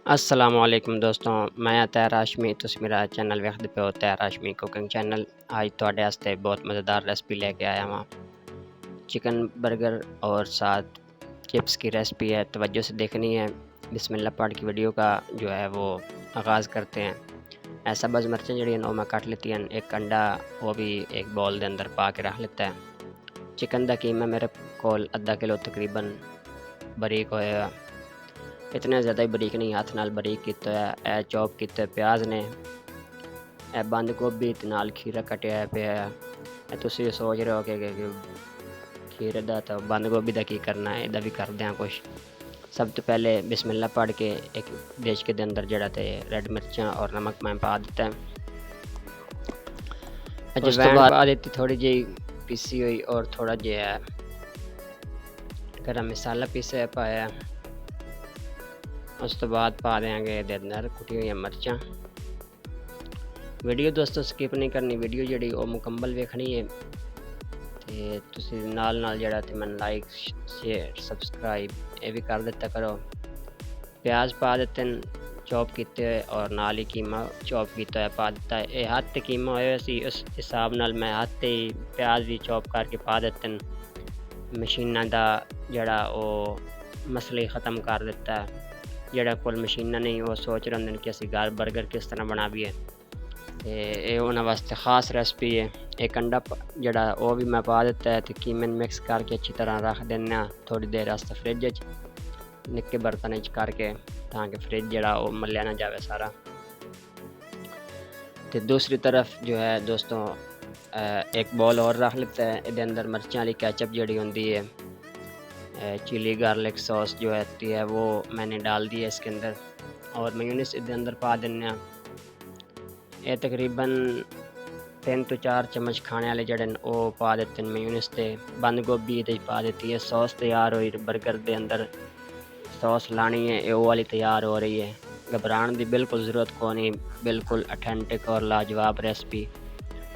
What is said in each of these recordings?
असलामुअलैकुम दोस्तों, मैं तैयार हाशमी। तुसीं मेरा चैनल वेखदे पे हो तैयार हाशमी कुकिंग चैनल। आज तुहाडे वास्ते बहुत मज़ेदार रेसिपी लेके आया हुआ, चिकन बर्गर और साथ चिप्स की रेसिपी है। तवज्जो से देखनी है। बिस्मिल्लाह पढ़ के वीडियो का जो है वो आगाज़ करते हैं। ऐसा बस मिर्चें जड़ियां वो मैं कट लेती हैं। एक अंडा वो भी एक बॉल के अंदर पा के रख लेता है। चिकन का कीमा मेरे कोल आधा किलो तकरीबन बरीक होया, इतने ज़्यादा ही बरीक नहीं, हाथ नाल बरीक किया है। चॉप किए प्याज ने, बंद गोभी ते नाल खीरा कटिया पिया है। तुसीं सोच रहे हो कि खीरे दा तो बंद गोभी का की करना है, इहदा भी करते हैं कुछ। सब तो पहले बिस्मिल्लाह पढ़ के एक डिश के अंदर जड़ा ते रेड मिर्चां और नमक मैं पा दिता है। अजवैन पा देती थोड़ी जी पीसी हुई, और थोड़ा जिहा गरम मसाला पीसा पाया। उस तो बाद पा देंगे ਇਹਦੇ अंदर कुटी हुई मिर्चां। वीडियो दोस्तों स्किप नहीं करनी, वीडियो जी वो मुकम्मल वेखनी है। तो तुसीं नाल नाल जड़ा ते मैं लाइक शेयर सबसक्राइब ये भी कर दिता करो। प्याज पा देते हैं चॉप किए हुए, और नाल ही कीमा चॉप किया हुआ पा दिता है। ये हाथ ते कीमा होया सी, उस हिसाब नाल मैं हाथ ते ही प्याज भी चॉप करके पा देते हैं। मशीना का जड़ा वो मसले ख़त्म कर दिता है। जड़ा कोल मशीना नहीं वो सोच रहे होंगे कि असीं घर बर्गर किस तरह बनाइए, तो ये उन्होंने वास्ते खास रेसिपी है। एक अंडा जड़ा वो भी मैं पा दिता है। तो कीमे मिक्स करके अच्छी तरह रख देना थोड़ी देर वास्ते फ्रिज निक्के बर्तन करके, ताकि फ्रिज जड़ा वो मलिया ना जाए सारा। तो दूसरी तरफ जो है दोस्तों एक बॉल और रख लेता है। इसके अंदर मिर्चां वाली कैचअप जड़ी होंदी है, चिली गार्लिक सॉस जो है वो मैंने डाल दी है इसके अंदर, और मेयोनीज इसके अंदर पा देना। ये तकरीबन 3 तो 4 चम्मच खाने वाले जड़े वो पा देते हैं मेयोनीज। ते बंद गोभी पा देती है। सॉस तैयार हुई, बर्गर के अंदर सॉस लानी है, वो वाली तैयार हो रही है। घबराने की बिल्कुल ज़रूरत को नहीं, बिल्कुल ऑथेंटिक और लाजवाब रेसिपी।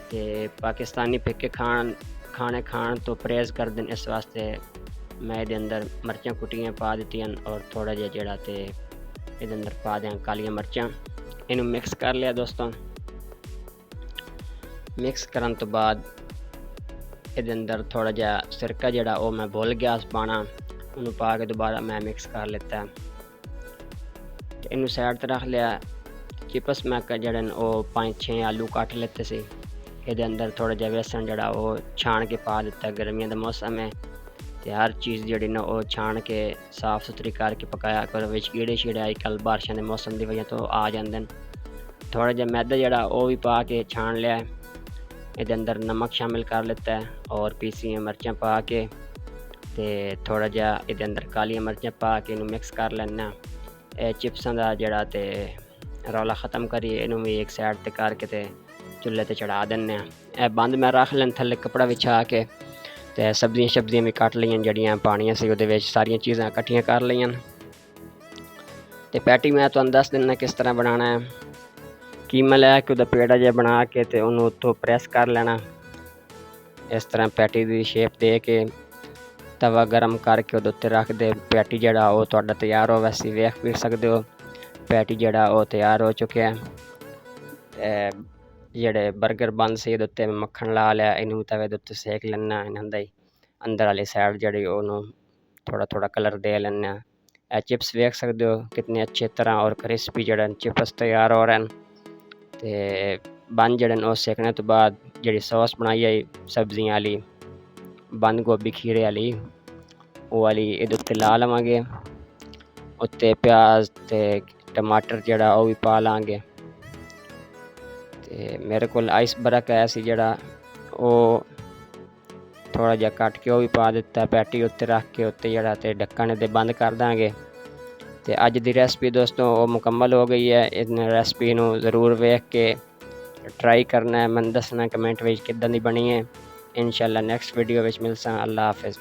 ते पाकिस्तानी फिक्के खाने खान तो परहेज़ कर दें, इस वास्ते मैं ये अंदर मिर्चां कुटियां पा दी, और थोड़ा जिहा जड़ा ते ये अंदर पा दें कालियां मिर्चां। इनू मिक्स कर लिया दोस्तों। मिक्स करने तो बाद ये अंदर थोड़ा जिहा सिरका जड़ा वो मैं भुल गया पाना, उन्होंने पा के दोबारा मैं मिक्स कर लेता। इनू साइड पर रख लिया। चिप्स मैं जड़े वो 5-6 आलू कट लेते से, ये अंदर थोड़ा जिहा बेसन जड़ा वो छान के पा दिता। गर्मियों का मौसम है, तो हर चीज़ जी ना वो छान के साफ सुथरी करके पकाया करो। विच कीड़े शीड़े अजकल बारिशों के मौसम की वजह तो आ जाते हैं। थोड़ा जिहा मैदा जड़ा वो भी पा के छान लिया। ये अंदर नमक शामिल कर लेता है, और पीसी मिर्चां पा के, तो थोड़ा जिहा ये अंदर कालियां मिर्चां पा के इनू मिक्स कर लेना। चिप्सां का जड़ा ते रौला ख़त्म करिए, इनू भी एक साइड ते करके ते चुल्हे ते चढ़ा दें। बंद मैं रख लें थल्ले कपड़ा विछा के। तो सब्जियां भी कट लियां जड़ियां पानियां से, वो सारिया चीज़ां कट्ठियां कर लियां। तो पैटी मैं तुहानूं दस दिना किस तरह बनाना है। कीमा लैके उहदा पेड़ा जिहा बना के ते उन्होंने उत्तों प्रेस कर लेना। इस तरह पैटी की शेप दे के तवा गर्म करके उहदे उत्ते रख दे। पैटी जड़ा वो तुहाडा तैयार हो, वैसे वेख भी सकते हो पैटी जड़ा वो तैयार हो चुका है। जेड़े बर्गर बन से उत्ते मक्खन ला लिया, इनू तवे दे उत्ते सेक लेना। इन्हां अंदर वाली साइड जड़ी उन्होंने थोड़ा थोड़ा कलर दे लेना। चिप्स वेख सकते हो कितने अच्छे तरह और क्रिस्पी जड़े चिप्स तैयार हो रहे हैं। तो बन जड़े वो सेकने तो बाद जी सॉस बनाई आई सब्जियां वाली, बंद गोभी खीरे वाली, वो वाली इहदे उत्ते ला लवांगे। उत्ते प्याज ते टमाटर जड़ा वो भी पा लांगे। तो मेरे को आइस बरक है सी जड़ा वो थोड़ा जिहा कट के वो भी पा दिता। पैटी उत्ते रख के उत्ते जड़ा ते ढक्कन ते बंद कर देंगे। तो अज की रेसिपी दोस्तों वो मुकम्मल हो गई है। इन रेसिपी नू ज़रूर वेख के ट्राई करना है, मैं दसना कमेंट में किदां दी बनी है। इंशाअल्लाह नेक्स्ट वीडियो में मिलसां। अल्लाह हाफिज़।